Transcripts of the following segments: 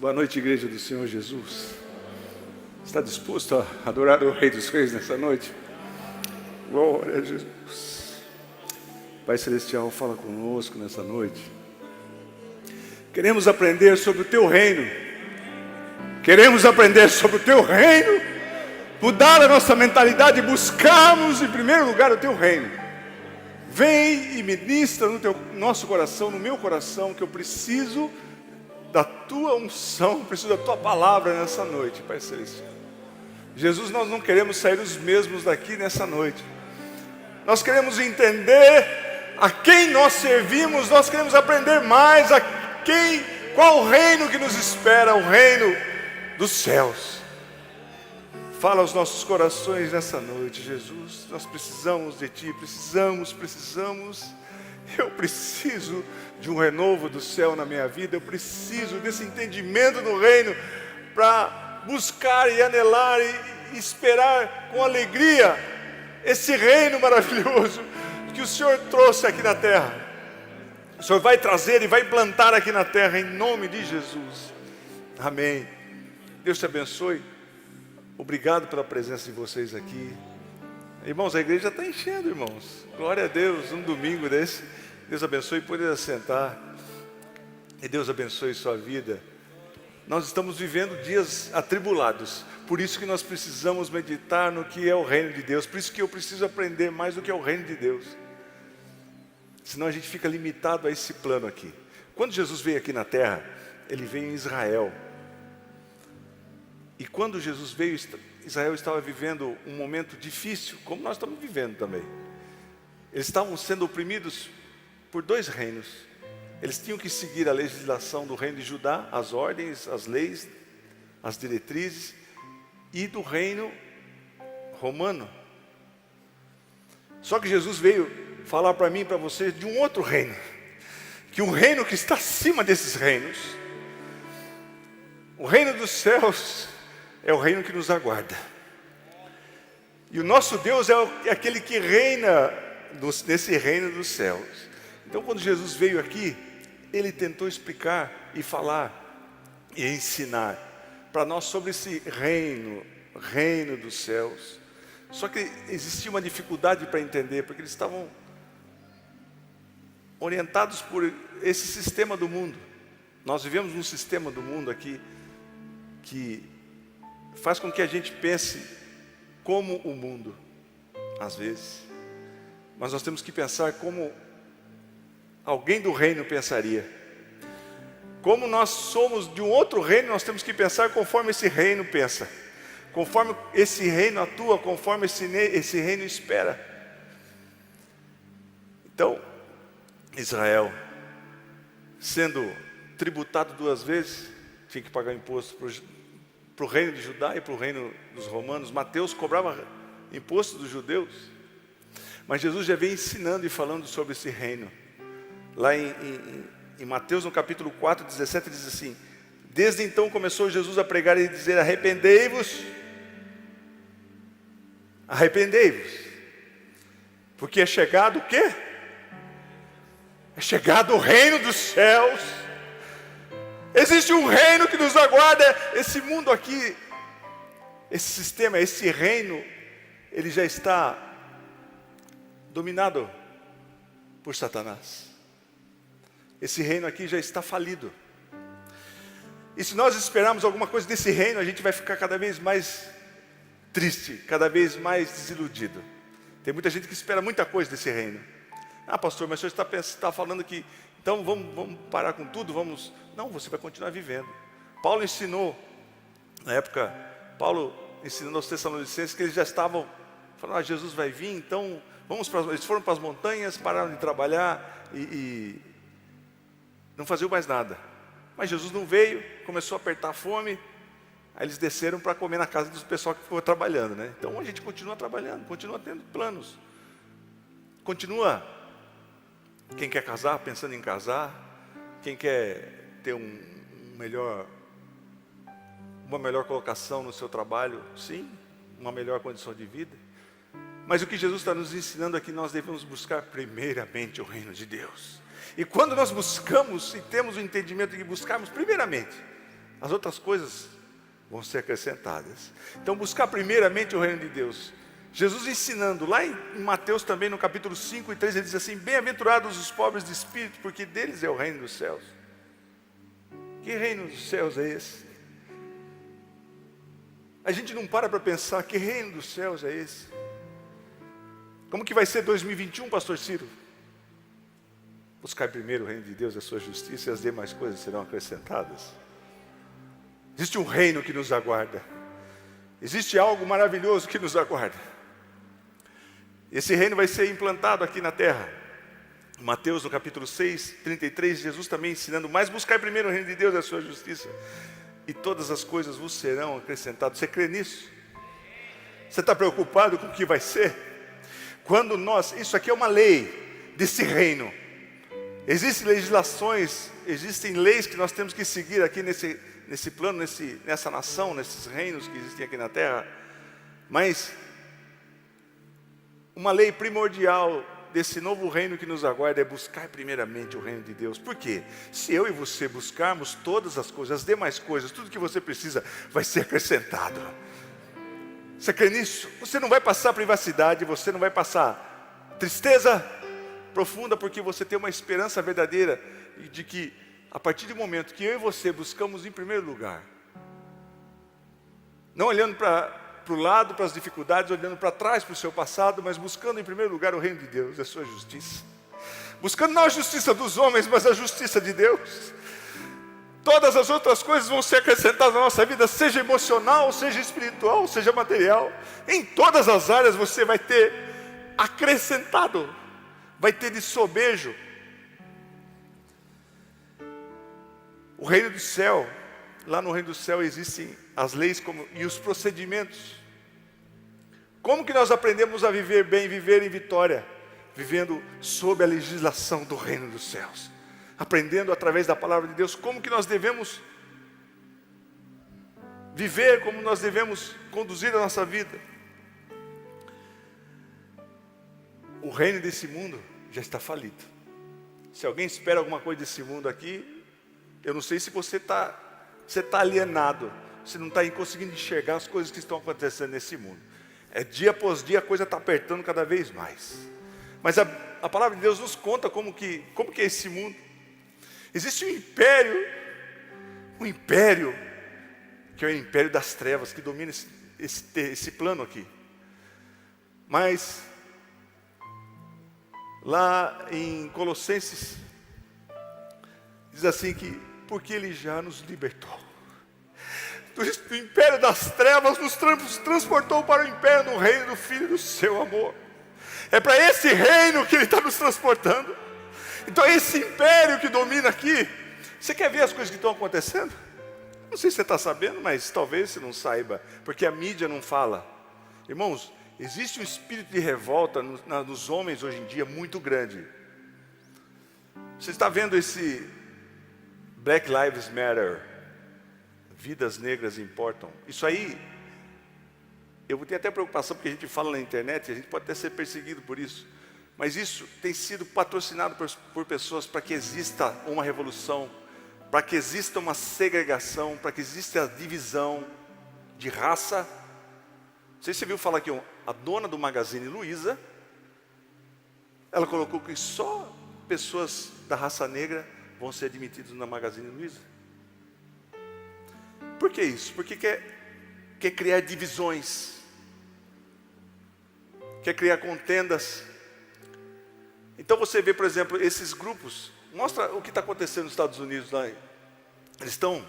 Boa noite, igreja do Senhor Jesus. Está disposto a adorar o Rei dos Reis nessa noite? Glória a Jesus. Pai Celestial, fala conosco nessa noite. Queremos aprender sobre o Teu reino. Queremos aprender sobre o Teu reino. Mudar a nossa mentalidade e buscarmos em primeiro lugar o Teu reino. Vem e ministra no nosso coração, no meu coração, que eu preciso da Tua unção, preciso da Tua palavra nessa noite, Pai Celestial. Jesus, nós não queremos sair os mesmos daqui nessa noite. Nós queremos entender a quem nós servimos, nós queremos aprender mais qual o reino que nos espera, o reino dos céus. Fala aos nossos corações nessa noite, Jesus. Nós precisamos de Ti, precisamos. Eu preciso de um renovo do céu na minha vida. Eu preciso desse entendimento do reino para buscar e anelar e esperar com alegria esse reino maravilhoso que o Senhor trouxe aqui na terra. O Senhor vai trazer e vai implantar aqui na terra em nome de Jesus. Amém. Deus te abençoe. Obrigado pela presença de vocês aqui. Irmãos, a igreja está enchendo, irmãos. Glória a Deus, um domingo desse. Deus abençoe, pode assentar. E Deus abençoe sua vida. Nós estamos vivendo dias atribulados. Por isso que nós precisamos meditar no que é o reino de Deus. Por isso que eu preciso aprender mais do que é o reino de Deus. Senão a gente fica limitado a esse plano aqui. Quando Jesus veio aqui na terra, Ele veio em Israel. E quando Jesus veio, Israel estava vivendo um momento difícil, como nós estamos vivendo também. Eles estavam sendo oprimidos por dois reinos. Eles tinham que seguir a legislação do reino de Judá, as ordens, as leis, as diretrizes, e do reino romano. Só que Jesus veio falar para mim e para você de um outro reino, que um reino que está acima desses reinos. O reino dos céus é o reino que nos aguarda. E o nosso Deus é aquele que reina nesse reino dos céus. Então, quando Jesus veio aqui, Ele tentou explicar e falar e ensinar para nós sobre esse reino dos céus. Só que existia uma dificuldade para entender, porque eles estavam orientados por esse sistema do mundo. Nós vivemos num sistema do mundo aqui que faz com que a gente pense como o mundo, às vezes. Mas nós temos que pensar como alguém do reino pensaria. Como nós somos de um outro reino, nós temos que pensar conforme esse reino pensa. Conforme esse reino atua, conforme esse reino espera. Então, Israel, sendo tributado duas vezes, tinha que pagar imposto para o reino de Judá e para o reino dos romanos. Mateus cobrava imposto dos judeus. Mas Jesus já vem ensinando e falando sobre esse reino. Lá em Mateus, no capítulo 4, 17, diz assim: desde então começou Jesus a pregar e dizer: arrependei-vos, porque é chegado o quê? É chegado o reino dos céus. Existe um reino que nos aguarda. Esse mundo aqui, esse sistema, esse reino, ele já está dominado por Satanás. Esse reino aqui já está falido. E se nós esperarmos alguma coisa desse reino, a gente vai ficar cada vez mais triste, cada vez mais desiludido. Tem muita gente que espera muita coisa desse reino. Ah, pastor, mas o senhor está falando que então vamos parar com tudo, vamos... Não, você vai continuar vivendo. Paulo ensinou, na época, ensinando aos Tessalonicenses que eles já estavam falando: Jesus vai vir, então eles foram para as montanhas, pararam de trabalhar e não faziam mais nada. Mas Jesus não veio, começou a apertar a fome, aí eles desceram para comer na casa do pessoal que ficou trabalhando, né? Então a gente continua trabalhando, continua tendo planos, continua. Quem quer casar, pensando em casar. Quem quer ter uma melhor colocação no seu trabalho, sim, uma melhor condição de vida. Mas o que Jesus está nos ensinando aqui, nós devemos buscar primeiramente o reino de Deus. E quando nós buscamos e temos o entendimento de que buscarmos primeiramente as outras coisas vão ser acrescentadas. Então buscar primeiramente o reino de Deus. Jesus ensinando, lá em Mateus também no capítulo 5 e 3, ele diz assim: bem-aventurados os pobres de espírito, porque deles é o reino dos céus. Que reino dos céus é esse? A gente não para pensar, que reino dos céus é esse? Como que vai ser 2021, pastor Ciro? Buscar primeiro o reino de Deus e a sua justiça, e as demais coisas serão acrescentadas. Existe um reino que nos aguarda. Existe algo maravilhoso que nos aguarda. Esse reino vai ser implantado aqui na terra. Mateus no capítulo 6, 33, Jesus também ensinando: mas buscai primeiro o reino de Deus e a sua justiça, e todas as coisas vos serão acrescentadas. Você crê nisso? Você está preocupado com o que vai ser? Quando isso aqui é uma lei desse reino. Existem legislações, existem leis que nós temos que seguir aqui nesse plano, nessa nação, nesses reinos que existem aqui na terra. Mas uma lei primordial desse novo reino que nos aguarda é buscar primeiramente o reino de Deus. Por quê? Se eu e você buscarmos todas as coisas, as demais coisas, tudo que você precisa vai ser acrescentado. Você crê nisso? Você não vai passar privacidade, você não vai passar tristeza profunda, porque você tem uma esperança verdadeira de que a partir do momento que eu e você buscamos em primeiro lugar, não olhando para o lado, para as dificuldades, olhando para trás, para o seu passado, mas buscando em primeiro lugar o reino de Deus e a sua justiça. Buscando não a justiça dos homens, mas a justiça de Deus. Todas as outras coisas vão ser acrescentadas na nossa vida, seja emocional, seja espiritual, seja material. Em todas as áreas você vai ter acrescentado, vai ter de sobejo. O reino do céu, lá no reino do céu existem as leis e os procedimentos. Como que nós aprendemos a viver bem, viver em vitória? Vivendo sob a legislação do reino dos céus. Aprendendo através da palavra de Deus como que nós devemos viver, como nós devemos conduzir a nossa vida. O reino desse mundo já está falido. Se alguém espera alguma coisa desse mundo aqui, eu não sei se você está alienado, você não está conseguindo enxergar as coisas que estão acontecendo nesse mundo. Dia após dia a coisa está apertando cada vez mais. Mas a palavra de Deus nos conta como que é esse mundo. Existe um império que é o império das trevas, que domina esse plano aqui. Mas lá em Colossenses diz assim que porque Ele já nos libertou do império das trevas, nos transportou para o império do reino do Filho do seu amor. É para esse reino que Ele está nos transportando. Então esse império que domina aqui, você quer ver as coisas que estão acontecendo? Não sei se você está sabendo, mas talvez você não saiba, porque a mídia não fala. Irmãos, existe um espírito de revolta nos homens hoje em dia muito grande. Você está vendo esse Black Lives Matter, vidas negras importam. Isso aí, eu vou ter até preocupação porque a gente fala na internet, a gente pode até ser perseguido por isso. Mas isso tem sido patrocinado por pessoas para que exista uma revolução, para que exista uma segregação, para que exista a divisão de raça. Não sei se você viu falar que a dona do Magazine Luiza, ela colocou que só pessoas da raça negra vão ser admitidas na Magazine Luiza. Por que isso? Porque quer criar divisões, quer criar contendas. Então você vê, por exemplo, esses grupos, mostra o que está acontecendo nos Estados Unidos lá. Eles estão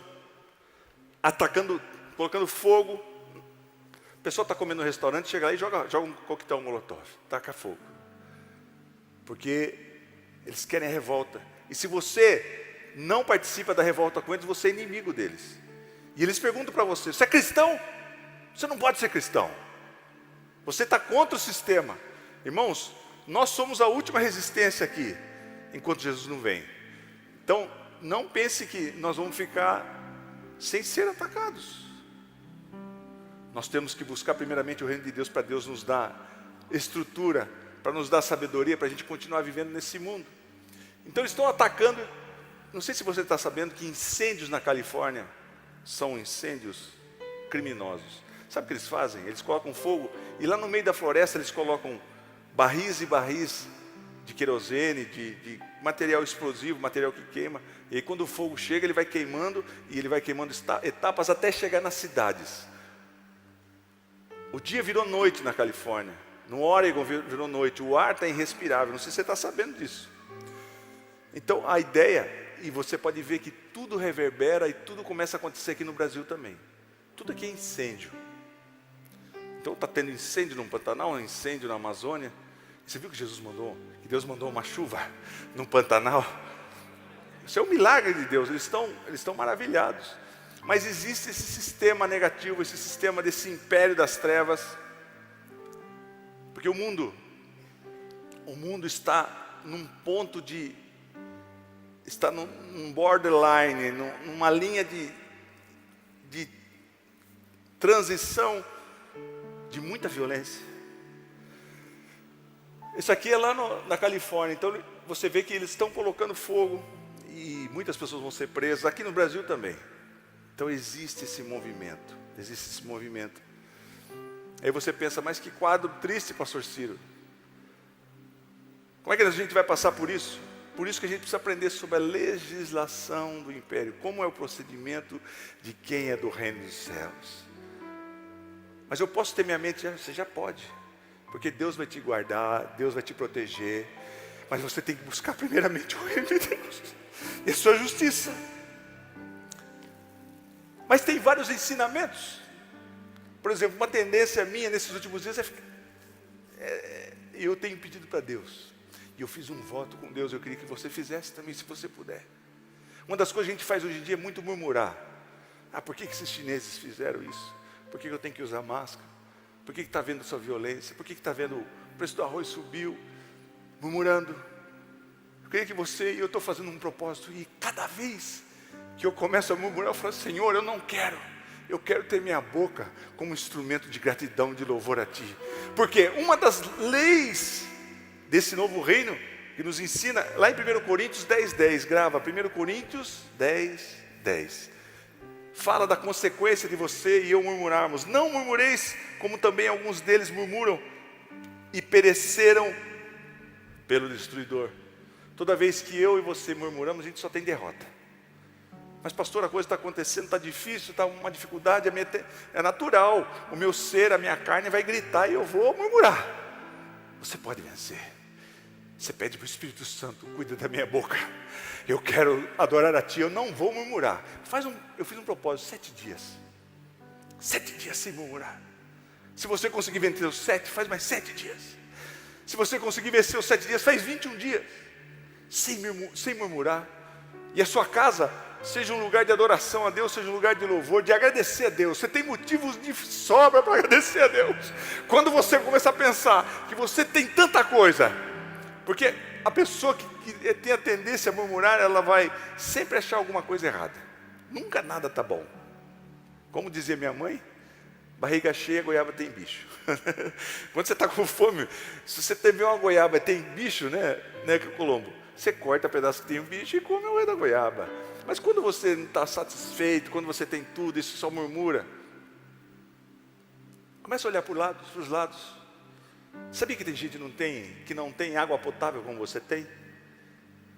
atacando, colocando fogo. O pessoal está comendo no restaurante, chega lá e joga um coquetel molotov, taca fogo. Porque eles querem a revolta. E se você não participa da revolta com eles, você é inimigo deles. E eles perguntam para você: você é cristão? Você não pode ser cristão. Você está contra o sistema. Irmãos, nós somos a última resistência aqui, enquanto Jesus não vem. Então, não pense que nós vamos ficar sem ser atacados. Nós temos que buscar primeiramente o reino de Deus, para Deus nos dar estrutura, para nos dar sabedoria, para a gente continuar vivendo nesse mundo. Então eles estão atacando. Não sei se você está sabendo que incêndios na Califórnia são incêndios criminosos. Sabe o que eles fazem? Eles colocam fogo e lá no meio da floresta eles colocam barris e barris de querosene, de material explosivo, material que queima. E aí, quando o fogo chega, ele vai queimando, e ele vai queimando etapas até chegar nas cidades. O dia virou noite na Califórnia, no Oregon virou noite, o ar está irrespirável, não sei se você está sabendo disso. Então a ideia, e você pode ver que tudo reverbera e tudo começa a acontecer aqui no Brasil também. Tudo aqui é incêndio. Então está tendo incêndio no Pantanal, incêndio na Amazônia. Você viu que Jesus mandou? Que Deus mandou uma chuva no Pantanal? Isso é um milagre de Deus, eles estão maravilhados. Mas existe esse sistema negativo, esse sistema desse império das trevas. Porque o mundo está num ponto está num borderline, numa linha de transição de muita violência. Isso aqui é lá na Califórnia, então você vê que eles estão colocando fogo e muitas pessoas vão ser presas, aqui no Brasil também. Então existe esse movimento. Aí você pensa, mas que quadro triste, pastor Ciro. Como é que a gente vai passar por isso? Por isso que a gente precisa aprender sobre a legislação do império, como é o procedimento de quem é do reino dos céus. Mas eu posso ter minha mente, você já pode, porque Deus vai te guardar, Deus vai te proteger, mas você tem que buscar primeiramente o reino de Deus e a sua justiça. Mas tem vários ensinamentos. Por exemplo, uma tendência minha nesses últimos dias eu tenho pedido para Deus, e eu fiz um voto com Deus, eu queria que você fizesse também, se você puder. Uma das coisas que a gente faz hoje em dia é muito murmurar. Por que esses chineses fizeram isso? Por que eu tenho que usar máscara? Por que está vendo essa violência? Por que está vendo o preço do arroz subiu? Murmurando. Eu queria que você, e eu estou fazendo um propósito, e cada vez que eu começo a murmurar, eu falo, Senhor, eu não quero. Eu quero ter minha boca como instrumento de gratidão, de louvor a Ti. Porque uma das leis desse novo reino, que nos ensina, lá em 1 Coríntios 10:10, grava, 1 Coríntios 10:10. Fala da consequência de você e eu murmurarmos. Não murmureis, como também alguns deles murmuram, e pereceram pelo destruidor. Toda vez que eu e você murmuramos, a gente só tem derrota. Mas pastor, a coisa está acontecendo, está difícil, está uma dificuldade, é natural. O meu ser, a minha carne vai gritar e eu vou murmurar. Você pode vencer. Você pede para o Espírito Santo, cuida da minha boca. Eu quero adorar a Ti, eu não vou murmurar. Eu fiz um propósito, 7 dias. 7 dias sem murmurar. Se você conseguir vencer os 7, faz mais 7 dias. Se você conseguir vencer os 7 dias, faz 21 dias. Sem murmurar. E a sua casa seja um lugar de adoração a Deus, seja um lugar de louvor, de agradecer a Deus. Você tem motivos de sobra para agradecer a Deus. Quando você começar a pensar que você tem tanta coisa, porque a pessoa que tem a tendência a murmurar, ela vai sempre achar alguma coisa errada. Nunca nada está bom. Como dizia minha mãe, barriga cheia, goiaba tem bicho. Quando você está com fome, se você teve uma goiaba e tem bicho, né, Colombo? Você corta pedaço que tem um bicho e come o da goiaba. Mas quando você não está satisfeito, quando você tem tudo, isso só murmura. Começa a olhar para os lados. Sabia que tem gente que não tem água potável como você tem?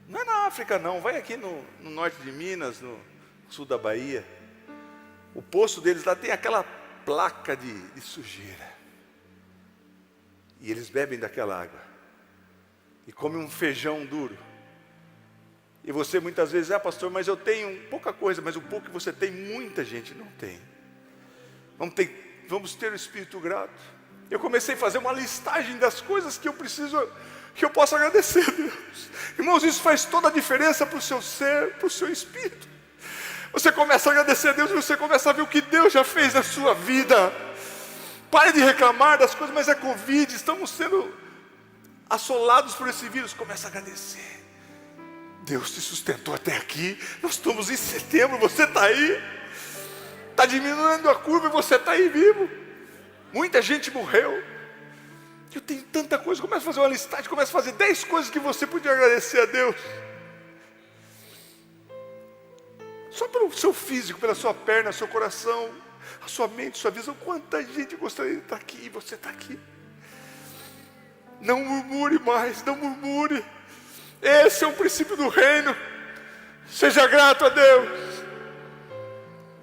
Não é na África não, vai aqui no norte de Minas, no sul da Bahia. O poço deles lá tem aquela placa de sujeira. E eles bebem daquela água. E comem um feijão duro. E você muitas vezes, pastor, mas eu tenho pouca coisa, mas o pouco que você tem, muita gente não tem. Vamos ter o espírito grato. Eu comecei a fazer uma listagem das coisas que eu posso agradecer a Deus. Irmãos, isso faz toda a diferença para o seu ser, para o seu espírito. Você começa a agradecer a Deus e você começa a ver o que Deus já fez na sua vida. Pare de reclamar das coisas, mas é Covid, estamos sendo assolados por esse vírus. Começa a agradecer. Deus te sustentou até aqui. Nós estamos em setembro, você está aí. Está diminuindo a curva e você está aí vivo. Muita gente morreu. Eu tenho tanta coisa. Começa a fazer uma listagem, começa a fazer 10 coisas que você podia agradecer a Deus. Só pelo seu físico, pela sua perna, seu coração, a sua mente, sua visão. Quanta gente gostaria de estar aqui e você está aqui. Não murmure mais, não murmure. Esse é o princípio do reino. Seja grato a Deus.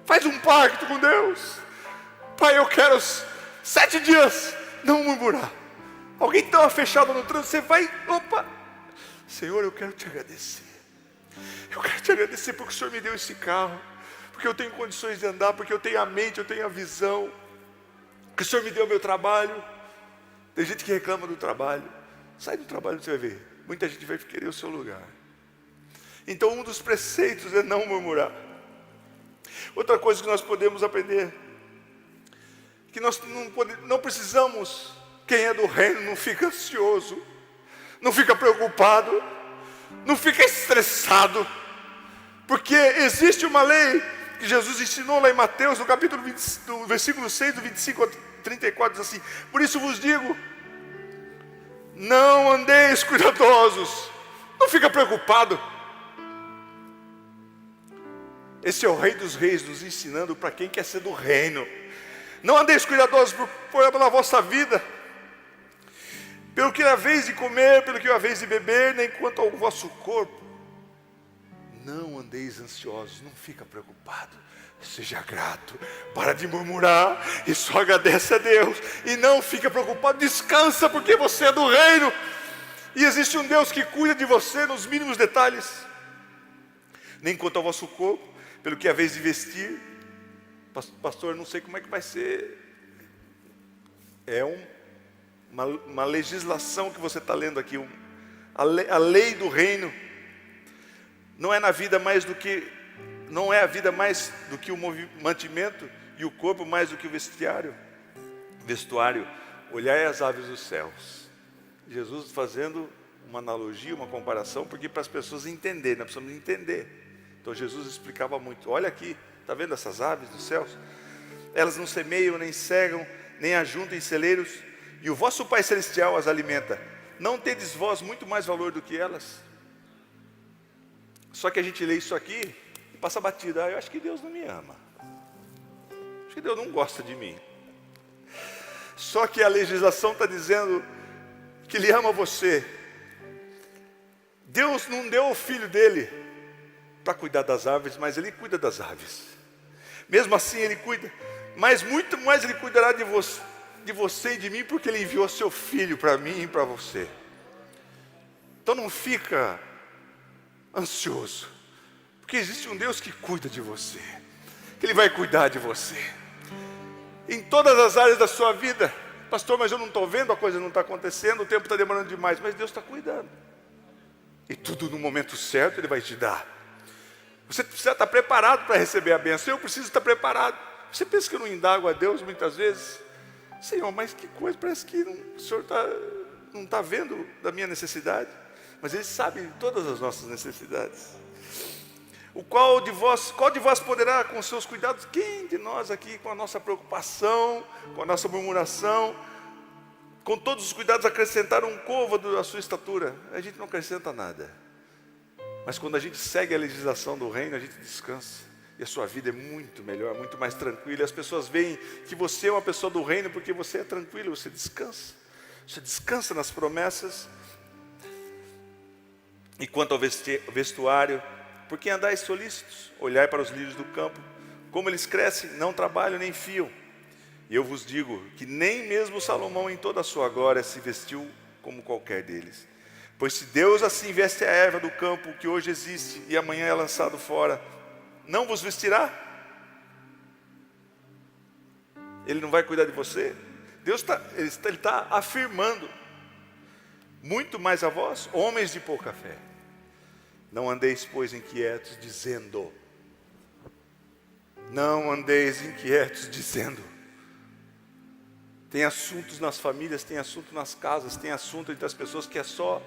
Faz um pacto com Deus. Pai, eu quero 7 dias não murmurar. Alguém estava fechado no trânsito, você vai, opa. Senhor, eu quero te agradecer. Eu quero te agradecer porque o Senhor me deu esse carro, porque eu tenho condições de andar, porque eu tenho a mente, eu tenho a visão, que o Senhor me deu o meu trabalho. Tem gente que reclama do trabalho. Sai do trabalho, você vai ver. Muita gente vai querer o seu lugar. Então um dos preceitos é não murmurar. Outra coisa que nós podemos aprender, que nós não precisamos, quem é do reino não fica ansioso, não fica preocupado, não fica estressado, porque existe uma lei que Jesus ensinou lá em Mateus, no capítulo 20, do versículo 6, do 25 ao 34, diz assim: por isso vos digo, não andeis cuidadosos, não fica preocupado. Esse é o Rei dos Reis nos ensinando para quem quer ser do reino. Não andeis cuidadosos pela vossa vida, pelo que é vez de comer, pelo que é vez de beber, nem quanto ao vosso corpo. Não andeis ansiosos, não fica preocupado. Seja grato, para de murmurar e só agradece a Deus. E não fica preocupado, descansa, porque você é do reino. E existe um Deus que cuida de você nos mínimos detalhes. Nem quanto ao vosso corpo, pelo que é vez de vestir. Pastor, não sei como é que vai ser. É uma legislação que você está lendo aqui. A lei do reino. Não é na vida mais do que... Não é a vida mais do que o mantimento, e o corpo mais do que o vestuário. Olhai as aves dos céus. Jesus fazendo uma analogia, uma comparação, porque para as pessoas entenderem, nós precisamos entender. Então Jesus explicava muito. Olha aqui, está vendo essas aves dos céus? Elas não semeiam, nem cegam, nem ajuntam em celeiros, e o vosso Pai Celestial as alimenta. Não tendes vós muito mais valor do que elas? Só que a gente lê isso aqui e passa batida. Eu acho que Deus não me ama. Acho que Deus não gosta de mim. Só que a legislação está dizendo que Ele ama você. Deus não deu o Filho dele para cuidar das árvores, mas Ele cuida das aves. Mesmo assim Ele cuida, mas muito mais Ele cuidará de você e de mim, porque Ele enviou seu Filho para mim e para você. Então não fica ansioso, porque existe um Deus que cuida de você, que Ele vai cuidar de você em todas as áreas da sua vida. Pastor, mas eu não estou vendo, a coisa não está acontecendo, o tempo está demorando demais. Mas Deus está cuidando, e tudo no momento certo Ele vai te dar. Você precisa estar preparado para receber a bênção. Eu preciso estar preparado. Você pensa que eu não indago a Deus muitas vezes? Senhor, mas que coisa, parece que o Senhor não está vendo da minha necessidade. Mas Ele sabe de todas as nossas necessidades. Qual de vós poderá com os seus cuidados? Quem de nós aqui, com a nossa preocupação, com a nossa murmuração, com todos os cuidados, acrescentar um côvado à sua estatura? A gente não acrescenta nada. Mas quando a gente segue a legislação do reino, a gente descansa. E a sua vida é muito melhor, muito mais tranquila. E as pessoas veem que você é uma pessoa do reino porque você é tranquilo, você descansa. Você descansa nas promessas. E quanto ao vestuário, por que andais solícitos? Olhai para os lírios do campo, como eles crescem, não trabalham nem fiam. E eu vos digo que nem mesmo Salomão em toda a sua glória se vestiu como qualquer deles. Pois se Deus assim veste a erva do campo que hoje existe e amanhã é lançado fora, não vos vestirá? Ele não vai cuidar de você? Deus está afirmando. Muito mais a vós, homens de pouca fé. Não andeis, pois, inquietos, dizendo. Não andeis inquietos, dizendo. Tem assuntos nas famílias, tem assunto nas casas, tem assunto entre as pessoas que é só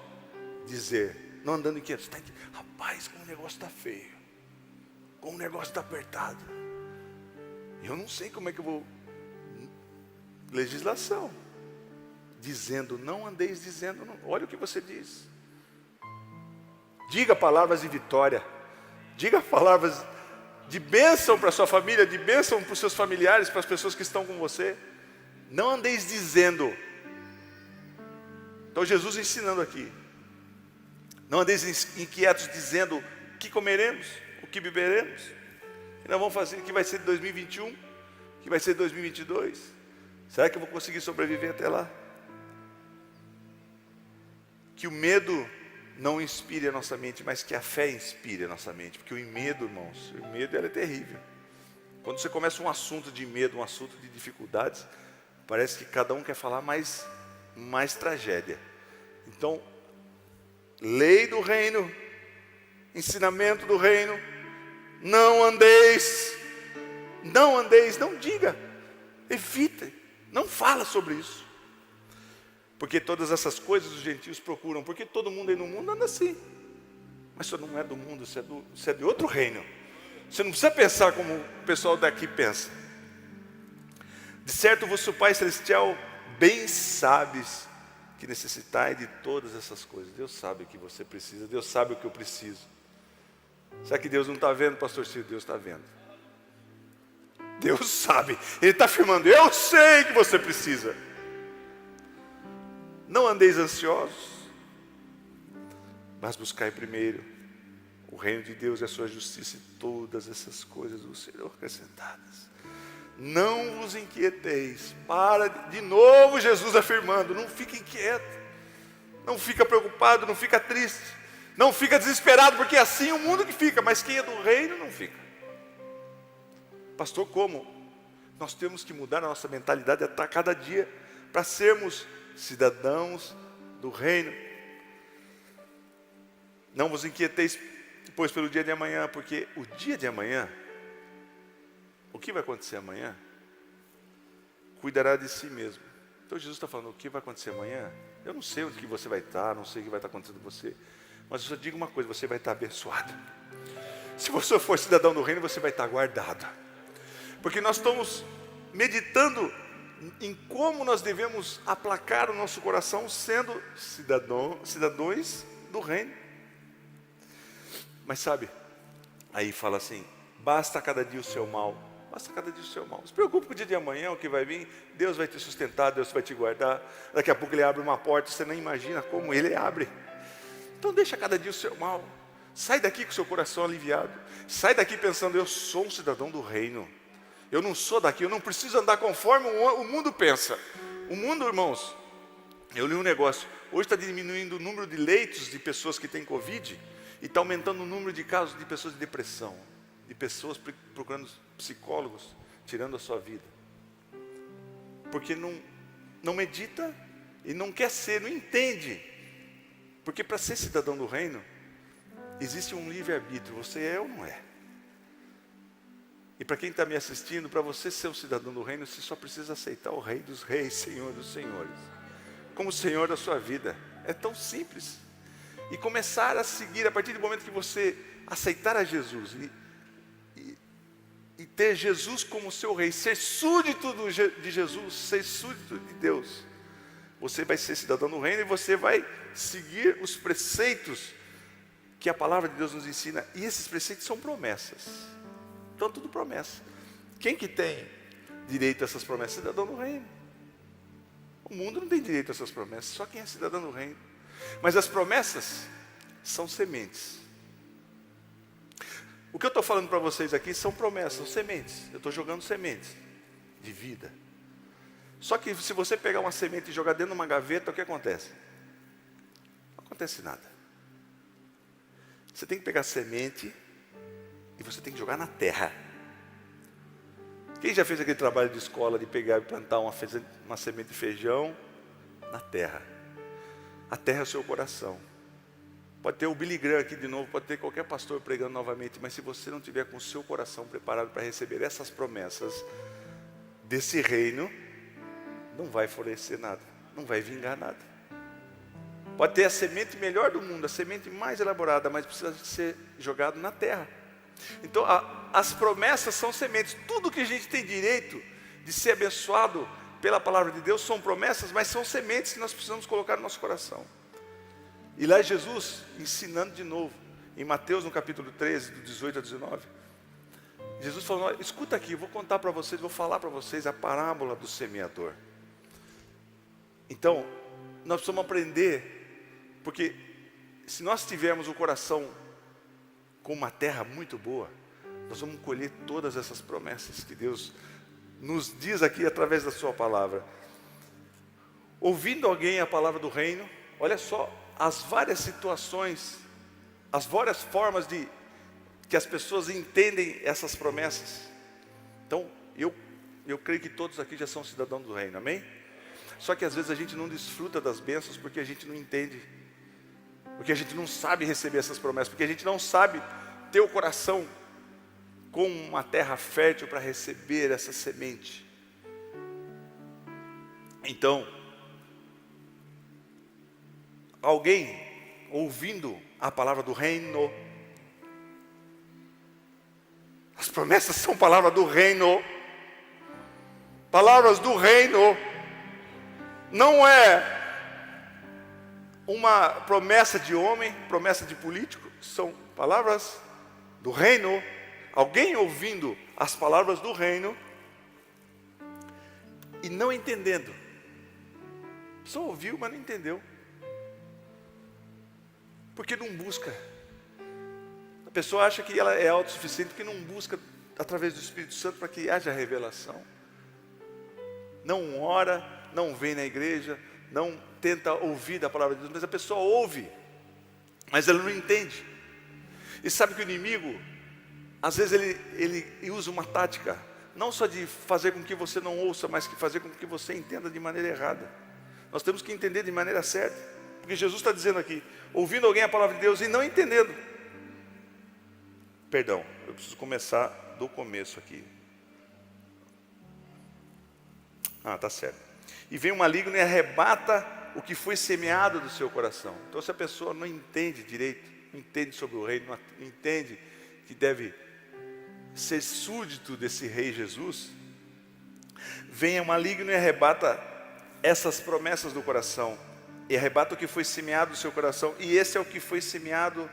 dizer. Não andando inquietos. Rapaz, como o negócio está feio. Como o negócio está apertado. Eu não sei como é que eu vou... Legislação. Dizendo, não andeis dizendo. Não. Olha o que você diz. Diga palavras de vitória. Diga palavras de bênção para a sua família, de bênção para os seus familiares, para as pessoas que estão com você. Não andeis dizendo. Então Jesus ensinando aqui. Não andeis inquietos dizendo o que comeremos, o que beberemos, o que nós vamos fazer, o que vai ser de 2021, o que vai ser de 2022. Será que eu vou conseguir sobreviver até lá? Que o medo não inspire a nossa mente, mas que a fé inspire a nossa mente. Porque o medo, irmãos, o medo é terrível. Quando você começa um assunto de medo, um assunto de dificuldades, parece que cada um quer falar mais tragédia. Então, lei do reino, ensinamento do reino, não andeis, não diga, evite, não fala sobre isso. Porque todas essas coisas os gentios procuram, porque todo mundo aí no mundo anda assim. Mas você não é do mundo, você é de outro reino. Você não precisa pensar como o pessoal daqui pensa. De certo, vosso Pai Celestial bem sabes que necessitai de todas essas coisas. Deus sabe o que você precisa, Deus sabe o que eu preciso. Será que Deus não está vendo, pastor Ciro? Deus está vendo. Deus sabe, Ele está afirmando, eu sei que você precisa. Não andeis ansiosos, mas buscai primeiro o reino de Deus e a sua justiça, e todas essas coisas vos serão acrescentadas. Não vos inquieteis. De novo Jesus afirmando, não fica inquieto, não fica preocupado, não fica triste, não fica desesperado, porque é assim o mundo que fica, mas quem é do reino não fica. Pastor, como? Nós temos que mudar a nossa mentalidade a cada dia, para sermos cidadãos do reino. Não vos inquieteis, pois, pelo dia de amanhã, porque o dia de amanhã, o que vai acontecer amanhã, cuidará de si mesmo. Então Jesus está falando, o que vai acontecer amanhã? Eu não sei onde que você vai estar, não sei o que vai estar acontecendo com você, mas eu só digo uma coisa, você vai estar abençoado. Se você for cidadão do reino, você vai estar guardado. Porque nós estamos meditando em como nós devemos aplacar o nosso coração sendo cidadãos do reino. Mas sabe, aí fala assim, basta cada dia o seu mal. Basta cada dia o seu mal. Não se preocupe com o dia de amanhã, o que vai vir. Deus vai te sustentar, Deus vai te guardar. Daqui a pouco Ele abre uma porta, você nem imagina como Ele abre. Então deixa cada dia o seu mal. Sai daqui com o seu coração aliviado. Sai daqui pensando, eu sou um cidadão do reino. Eu não sou daqui, eu não preciso andar conforme o mundo pensa. O mundo, irmãos, eu li um negócio. Hoje está diminuindo o número de leitos de pessoas que têm Covid. E está aumentando o número de casos de pessoas de depressão. De pessoas procurando psicólogos, tirando a sua vida. Porque não medita e não quer ser, não entende. Porque para ser cidadão do reino, existe um livre-arbítrio, você é ou não é. E para quem está me assistindo, para você ser um cidadão do reino, você só precisa aceitar o Rei dos Reis, Senhor dos Senhores, como Senhor da sua vida. É tão simples. E começar a seguir, a partir do momento que você aceitar a Jesus e ter Jesus como seu Rei, ser súdito de Jesus, ser súdito de Deus, você vai ser cidadão do reino e você vai seguir os preceitos que a palavra de Deus nos ensina. E esses preceitos são promessas. Então tudo promessa. Quem que tem direito a essas promessas? Cidadão do reino. O mundo não tem direito a essas promessas, só quem é cidadão do reino. Mas as promessas são sementes. O que eu estou falando para vocês aqui são promessas, são sementes. Eu estou jogando sementes de vida. Só que se você pegar uma semente e jogar dentro de uma gaveta, o que acontece? Não acontece nada. Você tem que pegar a semente e você tem que jogar na terra. Quem já fez aquele trabalho de escola de pegar e plantar uma semente de feijão na terra? A terra é o seu coração. Pode ter o Billy Graham aqui de novo, pode ter qualquer pastor pregando novamente, mas se você não tiver com o seu coração preparado para receber essas promessas desse reino, não vai florescer nada, não vai vingar nada. Pode ter a semente melhor do mundo, a semente mais elaborada, mas precisa ser jogado na terra. Então as promessas são sementes. Tudo que a gente tem direito de ser abençoado pela palavra de Deus são promessas, mas são sementes que nós precisamos colocar no nosso coração. E lá Jesus ensinando de novo, em Mateus no capítulo 13, do 18 a 19, Jesus falou: olha, escuta aqui, eu vou contar para vocês, vou falar para vocês a parábola do semeador. Então, nós precisamos aprender, porque se nós tivermos o coração com uma terra muito boa, nós vamos colher todas essas promessas que Deus nos diz aqui através da sua palavra. Ouvindo alguém a palavra do reino, olha só as várias situações, as várias formas de que as pessoas entendem essas promessas. Então, eu creio que todos aqui já são cidadãos do reino, amém? Só que às vezes a gente não desfruta das bênçãos porque a gente não entende, porque a gente não sabe receber essas promessas, porque a gente não sabe ter o coração com uma terra fértil para receber essa semente. Então, alguém ouvindo a palavra do reino, as promessas são palavras do reino, palavras do reino, não é uma promessa de homem, promessa de político, são palavras do reino. Alguém ouvindo as palavras do reino e não entendendo, só ouviu, mas não entendeu, porque não busca. A pessoa acha que ela é autossuficiente porque não busca através do Espírito Santo para que haja revelação. Não ora, não vem na igreja, não tenta ouvir da palavra de Deus, mas a pessoa ouve, mas ela não entende. E sabe que o inimigo, às vezes ele usa uma tática, não só de fazer com que você não ouça, mas que fazer com que você entenda de maneira errada. Nós temos que entender de maneira certa, porque Jesus está dizendo aqui, ouvindo alguém a palavra de Deus e não entendendo. Perdão, eu preciso começar do começo aqui. Tá certo. E vem o maligno e arrebata o que foi semeado do seu coração. Então, se a pessoa não entende direito, não entende sobre o reino, não entende que deve ser súdito desse rei Jesus, vem o maligno e arrebata essas promessas do coração, e arrebata o que foi semeado do seu coração, e esse é o que foi semeado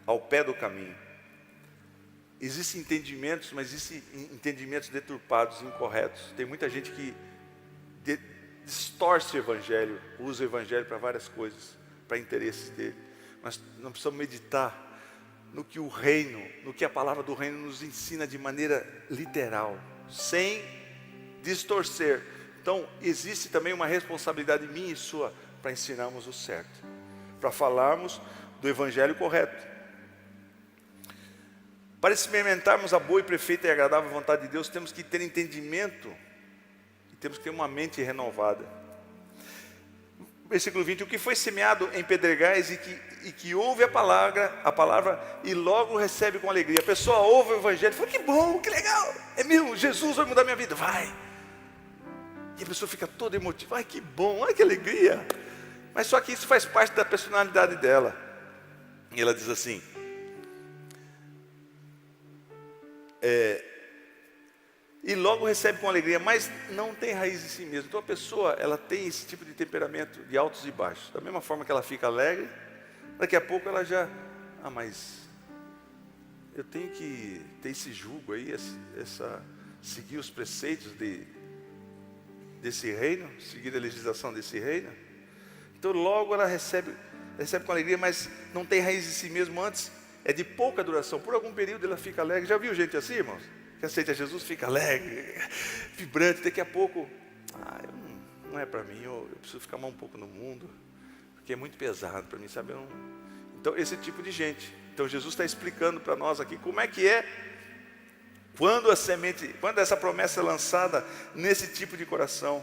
ao pé do caminho. Existem entendimentos, mas existem entendimentos deturpados, incorretos. Tem muita gente que distorce o evangelho, usa o evangelho para várias coisas, para interesses dele. Mas não precisamos meditar no que o reino, no que a palavra do reino nos ensina de maneira literal, sem distorcer. Então, existe também uma responsabilidade minha e sua para ensinarmos o certo, para falarmos do evangelho correto. Para experimentarmos a boa e perfeita e agradável vontade de Deus, temos que ter entendimento e temos que ter uma mente renovada. Versículo 20, o que foi semeado em pedregais e que ouve a palavra e logo recebe com alegria. A pessoa ouve o evangelho e fala, que bom, que legal, é meu, Jesus vai mudar minha vida, vai. E a pessoa fica toda emotiva, ai que bom, ai que alegria. Mas só que isso faz parte da personalidade dela. E ela diz assim, e logo recebe com alegria, mas não tem raiz em si mesmo. Então a pessoa, ela tem esse tipo de temperamento de altos e baixos. Da mesma forma que ela fica alegre, daqui a pouco ela já, mas eu tenho que ter esse jugo aí, seguir os preceitos desse reino, seguir a legislação desse reino. Então logo ela recebe com alegria, mas não tem raiz em si mesmo. Antes é de pouca duração, por algum período ela fica alegre. Já viu gente assim, irmãos? Que aceita Jesus, fica alegre, vibrante, daqui a pouco, não é para mim, eu preciso ficar mais um pouco no mundo, porque é muito pesado para mim, sabe? Então esse tipo de gente. Então Jesus está explicando para nós aqui como é que é quando essa promessa é lançada nesse tipo de coração.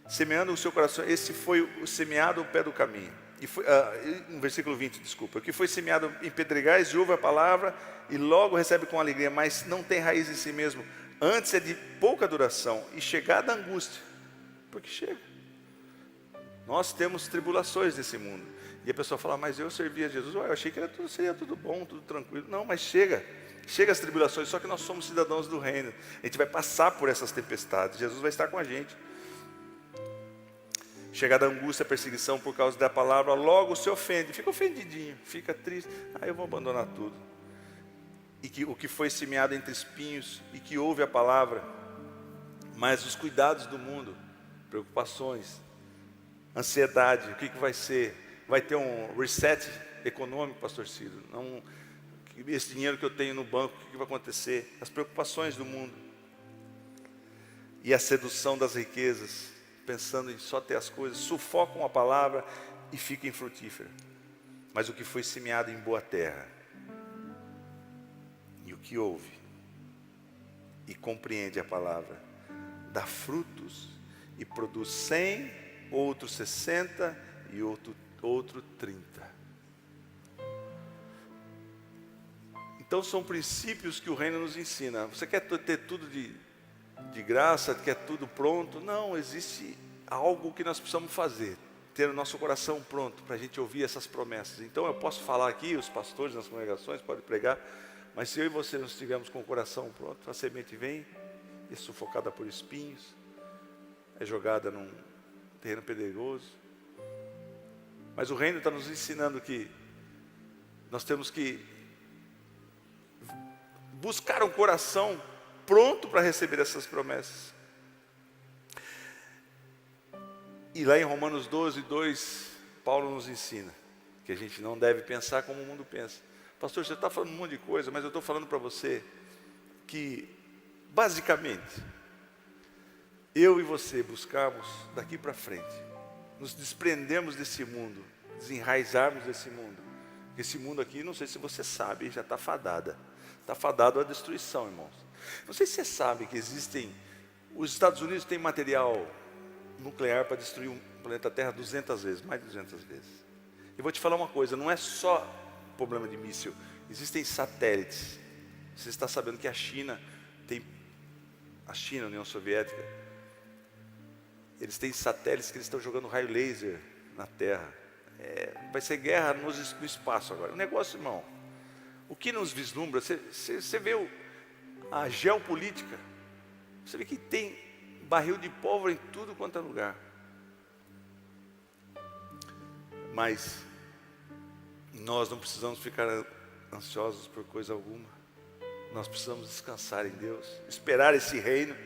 Semeando o seu coração, esse foi o semeado ao pé do caminho. E foi, no versículo 20, desculpa, o que foi semeado em pedregais, ouve a palavra e logo recebe com alegria, mas não tem raiz em si mesmo. Antes é de pouca duração e chegada a angústia, porque chega. Nós temos tribulações nesse mundo. E a pessoa fala, mas eu servia a Jesus, eu achei que seria tudo bom, tudo tranquilo. Não, mas chega as tribulações, só que nós somos cidadãos do reino. A gente vai passar por essas tempestades, Jesus vai estar com a gente. Chegada a angústia, a perseguição por causa da palavra, logo se ofende, fica ofendidinho, fica triste. Eu vou abandonar tudo. E que o que foi semeado entre espinhos e que ouve a palavra, mas os cuidados do mundo, preocupações, ansiedade, o que vai ser? Vai ter um reset econômico, pastor Ciro? Não, esse dinheiro que eu tenho no banco, o que vai acontecer? As preocupações do mundo. E a sedução das riquezas, pensando em só ter as coisas, sufocam a palavra e fica infrutífera. Mas o que foi semeado em boa terra, e o que ouve e compreende a palavra, dá frutos e produz 100, outro 60 e outro 30. Então são princípios que o reino nos ensina. Você quer ter tudo de graça, quer tudo pronto? Não, existe algo que nós precisamos fazer, ter o nosso coração pronto para a gente ouvir essas promessas. Então eu posso falar aqui, os pastores nas congregações podem pregar, mas se eu e você não estivermos com o coração pronto, a semente vem, é sufocada por espinhos, é jogada num terreno pedregoso. Mas o reino está nos ensinando que nós temos que buscar um coração pronto para receber essas promessas. E lá em Romanos 12, 2, Paulo nos ensina que a gente não deve pensar como o mundo pensa. Pastor, você está falando um monte de coisa, mas eu estou falando para você que, basicamente, eu e você buscamos daqui para frente, nos desprendermos desse mundo, desenraizarmos desse mundo. Esse mundo aqui, não sei se você sabe, já está fadado à destruição, irmãos. Não sei se você sabe que os Estados Unidos têm material nuclear para destruir o planeta Terra 200 vezes, mais de 200 vezes. E vou te falar uma coisa, não é só problema de míssil, existem satélites. Você está sabendo que a China, a União Soviética, eles têm satélites que eles estão jogando raio laser na Terra. Vai ser guerra no espaço agora. O negócio, irmão, o que nos vislumbra, você vê a geopolítica, você vê que tem barril de pólvora em tudo quanto é lugar. Mas nós não precisamos ficar ansiosos por coisa alguma. Nós precisamos descansar em Deus, esperar esse reino,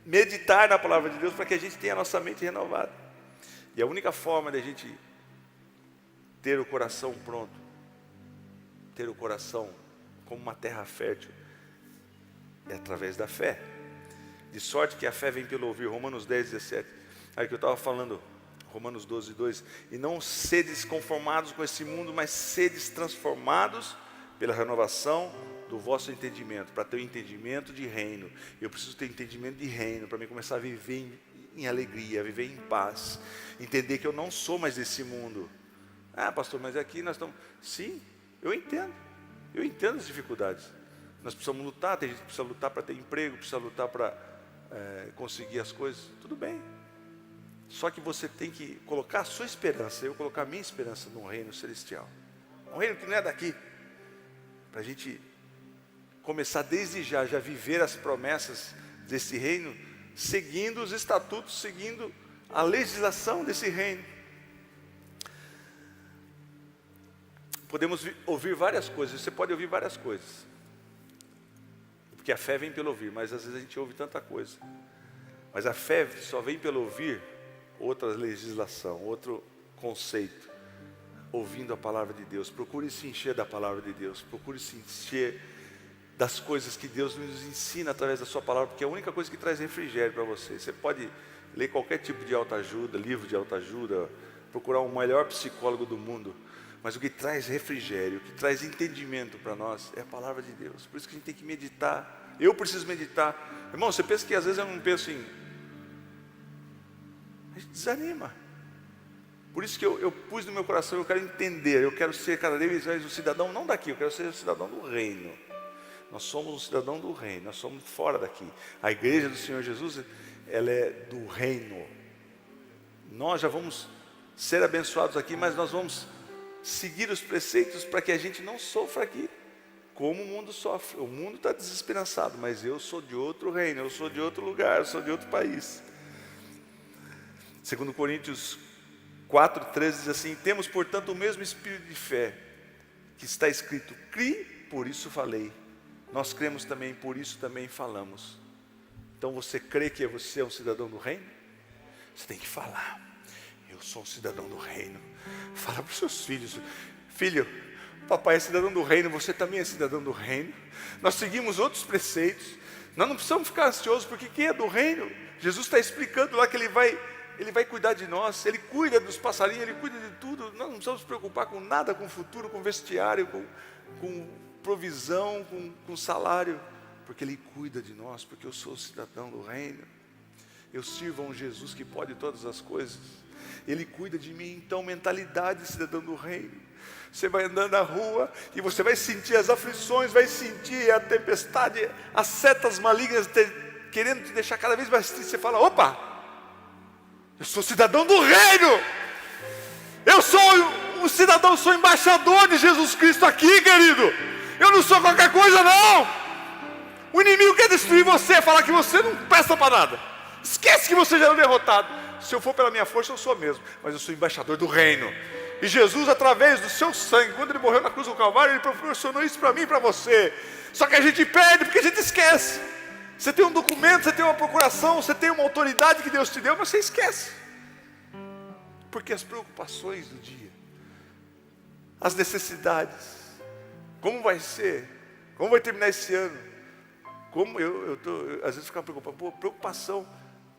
meditar na palavra de Deus para que a gente tenha a nossa mente renovada. E a única forma de a gente ter o coração pronto, ter o coração como uma terra fértil, é através da fé. De sorte que a fé vem pelo ouvir. Romanos 10, 17. Aí que eu estava falando, Romanos 12, 2. E não sedes conformados com esse mundo, mas sedes transformados pela renovação do vosso entendimento, para ter o entendimento de reino. Eu preciso ter entendimento de reino, para mim começar a viver em alegria, viver em paz, entender que eu não sou mais desse mundo. Pastor, mas aqui nós estamos... Sim, eu entendo as dificuldades. Nós precisamos lutar, tem gente que precisa lutar para ter emprego, precisa lutar para conseguir as coisas, tudo bem. Só que você tem que colocar a sua esperança, eu colocar a minha esperança no reino celestial. Um reino que não é daqui, para a gente começar desde já viver as promessas desse reino, seguindo os estatutos, seguindo a legislação desse reino. Podemos ouvir várias coisas, você pode ouvir várias coisas, porque a fé vem pelo ouvir, mas às vezes a gente ouve tanta coisa. Mas a fé só vem pelo ouvir outra legislação, outro conceito, ouvindo a palavra de Deus. Procure se encher da palavra de Deus, procure se encher das coisas que Deus nos ensina através da sua palavra, porque é a única coisa que traz refrigério para você. Você pode ler qualquer tipo de autoajuda, livro de autoajuda, procurar o melhor psicólogo do mundo, mas o que traz refrigério, o que traz entendimento para nós é a palavra de Deus. Por isso que a gente tem que meditar. Eu preciso meditar. Irmão, você pensa que às vezes eu não penso em... A gente desanima. Por isso que eu pus no meu coração, eu quero entender, eu quero ser cada vez mais um cidadão, não daqui, eu quero ser um cidadão do reino. Nós somos um cidadão do reino, nós somos fora daqui. A igreja do Senhor Jesus, ela é do reino. Nós já vamos ser abençoados aqui, mas nós vamos seguir os preceitos para que a gente não sofra aqui, como o mundo sofre. O mundo está desesperançado, mas eu sou de outro reino, eu sou de outro lugar, eu sou de outro país. 2 Coríntios 4:13 diz assim: temos portanto o mesmo espírito de fé, que está escrito, crie, por isso falei. Nós cremos também, por isso também falamos. Então você crê que você é um cidadão do reino? Você tem que falar, eu sou um cidadão do reino. Fala para os seus filhos: filho, papai é cidadão do reino, você também é cidadão do reino. Nós seguimos outros preceitos, nós não precisamos ficar ansiosos, porque quem é do reino, Jesus está explicando lá que Ele vai cuidar de nós, Ele cuida dos passarinhos, Ele cuida de tudo. Nós não precisamos nos preocupar com nada, com o futuro, com vestiário, com provisão, com salário, porque Ele cuida de nós, porque eu sou cidadão do reino. Eu sirvo a um Jesus que pode todas as coisas, Ele cuida de mim. Então, mentalidade de cidadão do reino. Você vai andando na rua e você vai sentir as aflições, vai sentir a tempestade, as setas malignas querendo te deixar cada vez mais triste. Você fala: opa, eu sou cidadão do reino, eu sou um cidadão, sou embaixador de Jesus Cristo aqui, querido. Eu não sou qualquer coisa, não. O inimigo quer destruir você, falar que você não presta para nada. Esquece que você já é um derrotado. Se eu for pela minha força, eu sou mesmo, mas eu sou embaixador do reino. E Jesus, através do seu sangue, quando Ele morreu na cruz do Calvário, Ele proporcionou isso para mim e para você. Só que a gente perde porque a gente esquece. Você tem um documento, você tem uma procuração, você tem uma autoridade que Deus te deu, mas você esquece. Porque as preocupações do dia, as necessidades, como vai ser, como vai terminar esse ano, como eu às vezes fico preocupado, preocupação,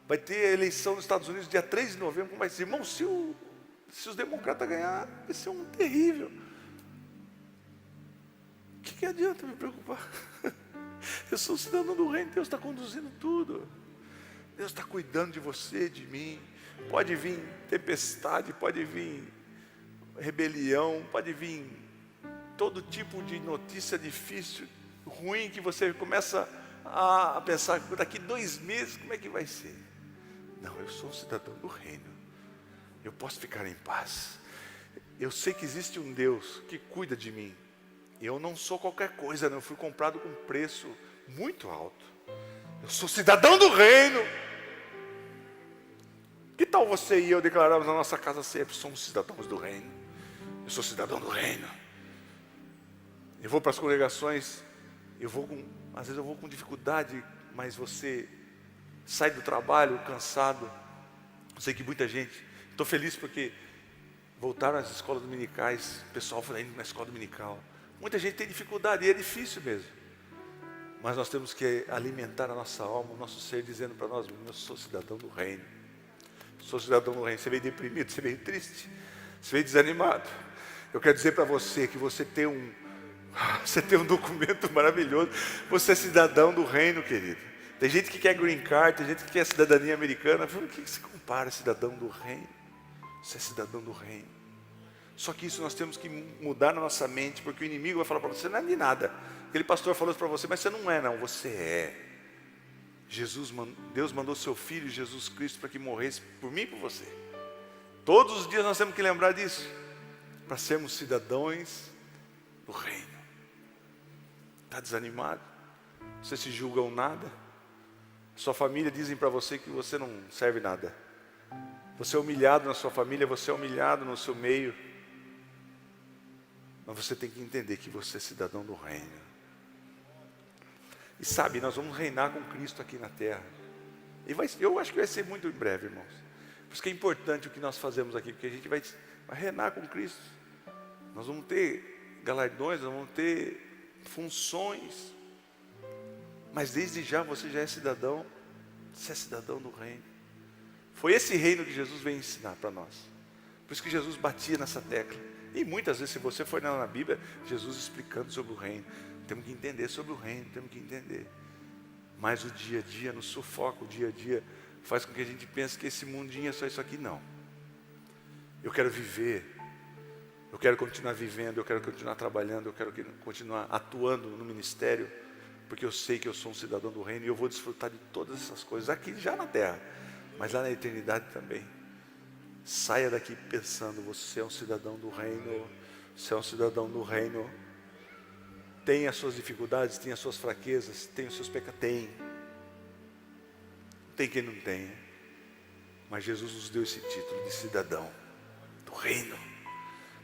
vai ter a eleição nos Estados Unidos dia 3 de novembro, como vai ser? Irmão, se os democratas ganhar, vai ser um terrível. O que adianta me preocupar? Eu sou cidadão do reino, Deus está conduzindo tudo. Deus está cuidando de você, de mim. Pode vir tempestade, pode vir rebelião, pode vir todo tipo de notícia difícil, ruim, que você começa a pensar: daqui 2 meses, como é que vai ser? Não, eu sou um cidadão do reino. Eu posso ficar em paz. Eu sei que existe um Deus que cuida de mim. Eu não sou qualquer coisa, não. Eu fui comprado com um preço muito alto. Eu sou cidadão do reino. Que tal você e eu declararmos na nossa casa sempre: somos cidadãos do reino. Eu sou cidadão do reino. Eu vou para as congregações, às vezes eu vou com dificuldade, mas você sai do trabalho cansado. Eu sei que muita gente, estou feliz porque voltaram às escolas dominicais, o pessoal foi indo na escola dominical. Muita gente tem dificuldade e é difícil mesmo. Mas nós temos que alimentar a nossa alma, o nosso ser, dizendo para nós mesmos: eu sou cidadão do reino. Sou cidadão do reino. Você veio deprimido, você veio triste, você veio desanimado. Eu quero dizer para você que você tem um documento maravilhoso. Você é cidadão do reino, querido. Tem gente que quer green card, tem gente que quer cidadania americana. O que se compara, cidadão do reino? Você é cidadão do reino. Só que isso nós temos que mudar na nossa mente, porque o inimigo vai falar para você: não é de nada. Aquele pastor falou isso para você, mas você não é, não, você é. Deus mandou seu Filho Jesus Cristo para que morresse por mim e por você. Todos os dias nós temos que lembrar disso, para sermos cidadãos do reino. Está desanimado? Você se julga um nada? Sua família dizem para você que você não serve nada. Você é humilhado na sua família, você é humilhado no seu meio. Mas você tem que entender que você é cidadão do reino. E sabe, nós vamos reinar com Cristo aqui na terra. Eu acho que vai ser muito em breve, irmãos. Por isso que é importante o que nós fazemos aqui, porque a gente vai reinar com Cristo. Nós vamos ter galardões, nós vamos ter funções. Mas desde já você já é cidadão. Você é cidadão do reino. Foi esse reino que Jesus veio ensinar para nós. Por isso que Jesus batia nessa tecla. E muitas vezes, se você for na Bíblia, Jesus explicando sobre o reino. Temos que entender sobre o reino, temos que entender. Mas o dia a dia nos sufoca, o dia a dia faz com que a gente pense que esse mundinho é só isso aqui. Não. Eu quero viver, eu quero continuar vivendo, eu quero continuar trabalhando, eu quero continuar atuando no ministério, porque eu sei que eu sou um cidadão do reino e eu vou desfrutar de todas essas coisas aqui já na terra, mas lá na eternidade também. Saia daqui pensando: você é um cidadão do reino, você é um cidadão do reino. Tem as suas dificuldades, tem as suas fraquezas, tem os seus pecados, tem quem não tenha. Mas Jesus nos deu esse título de cidadão do reino.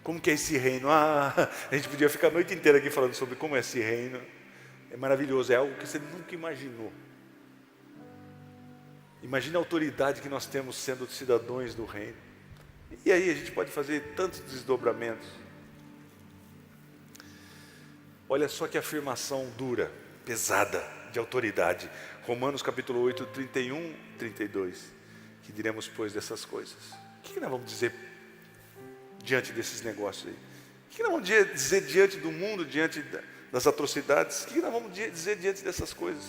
Como que é esse reino? A gente podia ficar a noite inteira aqui falando sobre como é esse reino. É maravilhoso, é algo que você nunca imaginou. Imagina a autoridade que nós temos sendo cidadãos do reino. E aí a gente pode fazer tantos desdobramentos. Olha só que afirmação dura, pesada, de autoridade. Romanos capítulo 8, 31, 32. Que diremos, pois, dessas coisas? O que nós vamos dizer diante desses negócios aí? O que nós vamos dizer diante do mundo, diante das atrocidades? O que nós vamos dizer diante dessas coisas?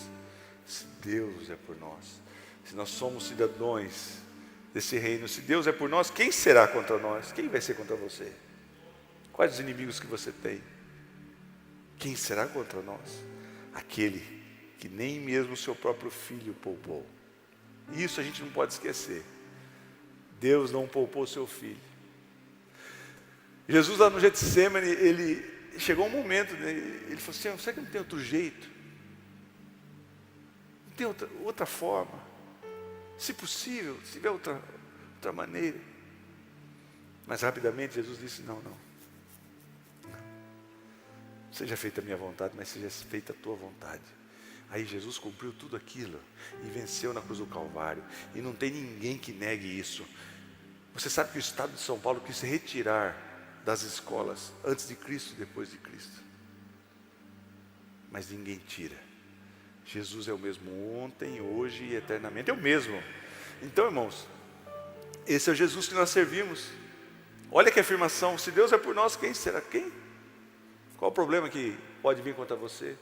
Se Deus é por nós, se nós somos cidadãos desse reino, se Deus é por nós, quem será contra nós? Quem vai ser contra você? Quais os inimigos que você tem? Quem será contra nós? Aquele que nem mesmo o seu próprio filho poupou. Isso a gente não pode esquecer. Deus não poupou o seu filho. Jesus lá no Getsemane, ele chegou um momento, né, ele falou assim: será que não tem outro jeito? Não tem outra forma? Se possível, se tiver outra maneira. Mas rapidamente Jesus disse: não. Seja feita a minha vontade, mas seja feita a tua vontade. Aí Jesus cumpriu tudo aquilo e venceu na cruz do Calvário. E não tem ninguém que negue isso. Você sabe que o Estado de São Paulo quis se retirar das escolas antes de Cristo e depois de Cristo. Mas ninguém tira. Jesus é o mesmo ontem, hoje e eternamente. É o mesmo. Então, irmãos, esse é o Jesus que nós servimos. Olha que afirmação: se Deus é por nós, quem será? Quem? Qual o problema que pode vir contra você?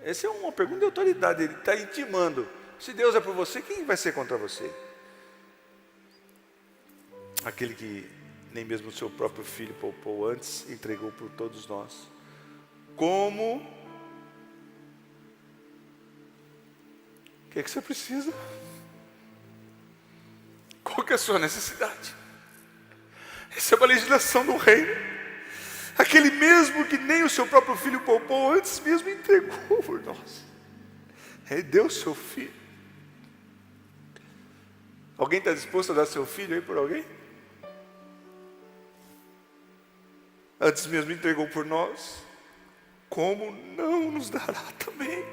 Essa é uma pergunta de autoridade. Ele está intimando: se Deus é por você, quem vai ser contra você? Aquele que nem mesmo o seu próprio filho poupou, antes entregou por todos nós. Como? O que é que você precisa? Qual que é a sua necessidade? Essa é uma legislação do reino. Aquele mesmo que nem o seu próprio filho poupou, antes mesmo entregou por nós. Ele deu o seu filho. Alguém está disposto a dar seu filho aí por alguém? Antes mesmo entregou por nós. Como não nos dará também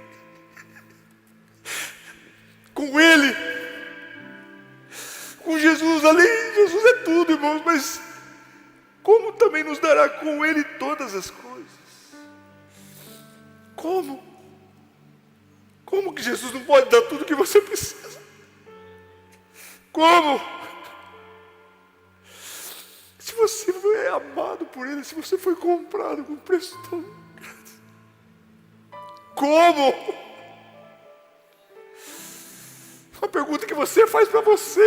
com Ele? Com Jesus, além, Jesus é tudo, irmãos, mas como também nos dará com Ele todas as coisas? Como? Como que Jesus não pode dar tudo o que você precisa? Como? Se você é amado por Ele, se você foi comprado com um preço tão grande, como? Uma pergunta que você faz para você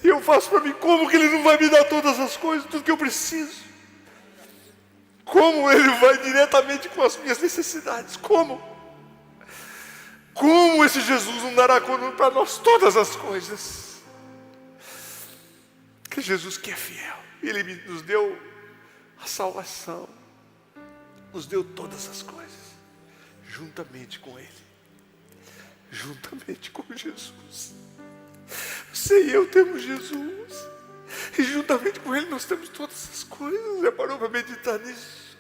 e eu faço para mim: como que Ele não vai me dar todas as coisas, tudo que eu preciso? Como Ele vai diretamente com as minhas necessidades? Como? Como esse Jesus não dará para nós todas as coisas? Que Jesus que é fiel, Ele nos deu a salvação, nos deu todas as coisas, juntamente com Ele, juntamente com Jesus. Você e eu temos Jesus, e juntamente com Ele nós temos todas as coisas. Já parou para meditar nisso?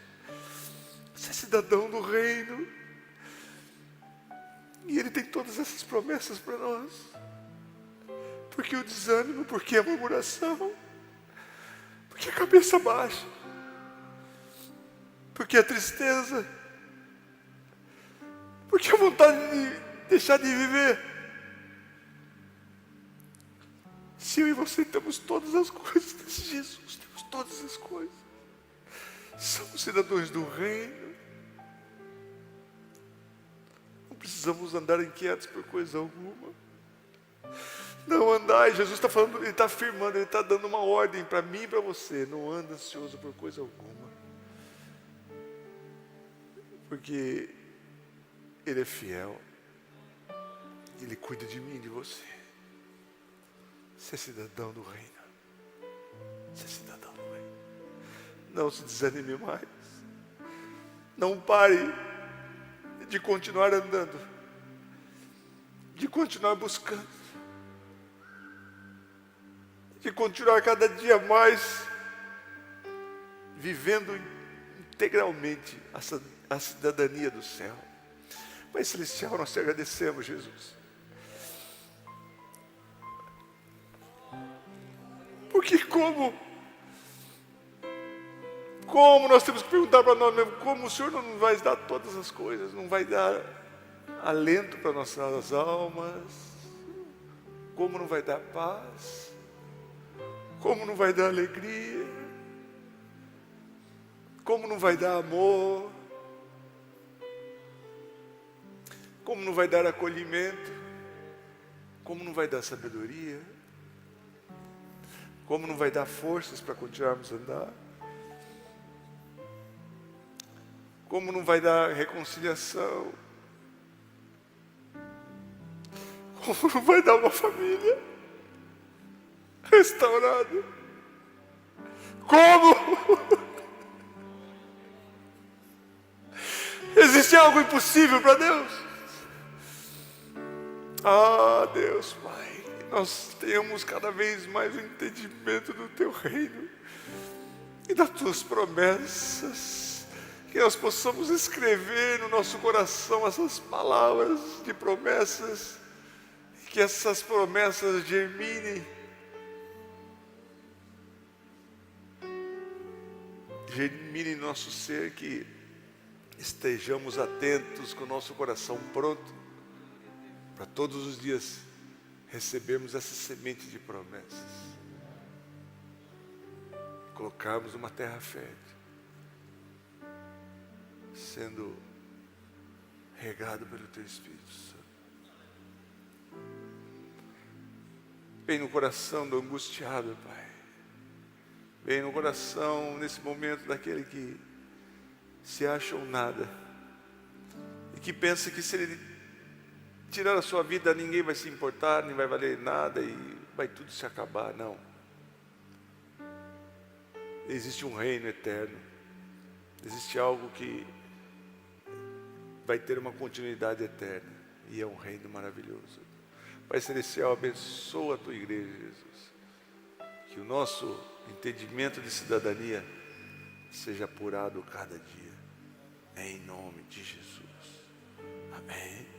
Você é cidadão do reino, e Ele tem todas essas promessas para nós. Porque o desânimo, porque a murmuração, porque a cabeça baixa, porque a tristeza, porque a vontade de deixar de viver. Se eu e você temos todas as coisas desse Jesus, temos todas as coisas, somos cidadãos do reino, não precisamos andar inquietos por coisa alguma. Não andai, Jesus está falando, Ele está afirmando, Ele está dando uma ordem para mim e para você: não anda ansioso por coisa alguma, porque Ele é fiel, Ele cuida de mim e de você. Você é cidadão do reino. Você é cidadão do reino. Não se desanime mais. Não pare de continuar andando, de continuar buscando, que continuar cada dia mais vivendo integralmente a cidadania do céu. Pai Celestial, nós te agradecemos, Jesus. Porque como nós temos que perguntar para nós mesmos, como o Senhor não nos vai dar todas as coisas, não vai dar alento para nossas almas, como não vai dar paz, como não vai dar alegria, como não vai dar amor, como não vai dar acolhimento, como não vai dar sabedoria, como não vai dar forças para continuarmos a andar, como não vai dar reconciliação, como não vai dar uma família restaurada, como existe algo impossível para Deus? Ah, Deus Pai, que nós tenhamos cada vez mais o entendimento do Teu reino e das Tuas promessas, que nós possamos escrever no nosso coração essas palavras de promessas, e que essas promessas germinem em nosso ser, que estejamos atentos com o nosso coração pronto para todos os dias recebermos essa semente de promessas, colocarmos uma terra fértil, sendo regado pelo Teu Espírito Santo. Vem no coração do angustiado, Pai. Vem no coração, nesse momento, daquele que se acha um nada e que pensa que se ele tirar a sua vida, ninguém vai se importar, nem vai valer nada e vai tudo se acabar. Não. Existe um reino eterno. Existe algo que vai ter uma continuidade eterna. E é um reino maravilhoso. Pai Celestial, abençoa a Tua igreja, Jesus. Que o nosso entendimento de cidadania seja apurado cada dia. Em nome de Jesus. Amém.